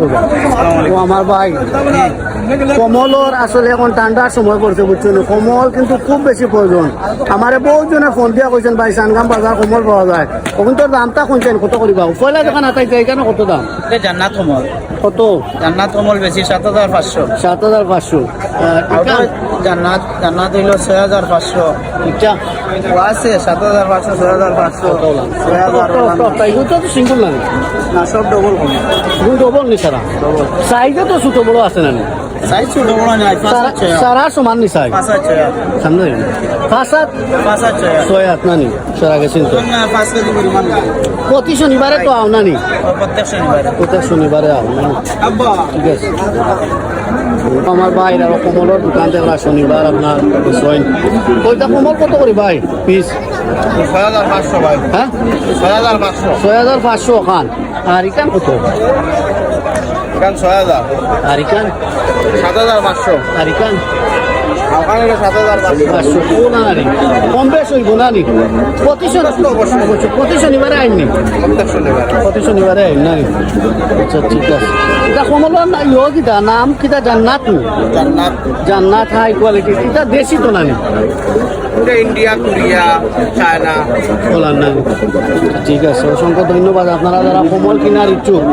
করবা ও আমার ভাই কমলর আসলে এখন ঠান্ডার সময় পড়ছে বুঝছেন কমল কিন্তু খুব বেশি প্রয়োজন আমারে বহুজনে ফোন দিয়া কইছেন ভাই সানগাম বাজার কমল পাওয়া যায় তখন তোর দামটা শুনছেন কত করিবা পয়লা দোকান আতাইছে এখানে কত দাম জান্নাত কমল কত জান্নাত কমল বেশি 7500 7,500 জান্নাত জান্নাত হইল 6500 ইচ্ছা আছে 7500 6500 এগুলো তো সিঙ্গল না না সব ডবল কমল ডবল নি সারা সাইজে তো ছোট বড় আছে না সাইজ ছোট বড় নাই 5 সারা সমান নি সাইজ 5 সামনে 5 5 ছয় হাত নানি সারা গেছেন তো না 5 কেজি পরিমাণ প্রতি শনিবারে তো আও নানি প্রত্যেক শনিবার প্রত্যেক শনিবারে আও না আব্বা ঠিক আছে আমার ভাই আর কমলের দোকান থেকে শনিবার আপনার সইন ওইটা কমল কত করি ভাই পিস 6500 ভাই হ্যাঁ 6500 6,500 খান আর ইকান কত কান 6000 আর ইকান 7500 আর ইকান ওখানে 7500 500 ও না রে কম বেশ হইব না নি প্রতি শনিবারে আইননি প্রত্যেক শনিবার প্রতি শনিবারে আইন না আচ্ছা ঠিক আছে এটা কমলের ইয়ে কিটা নাম কিটা জান্নাত নি জান্নাত জান্নাত হাই কোয়ালিটি এটা দেশি তো নানি পুরো ইন্ডিয়া কোরিয়া চায়না বলার নাই ঠিক আছে অসংখ্য ধন্যবাদ আপনারা যারা কমল কিনার ইচ্ছুক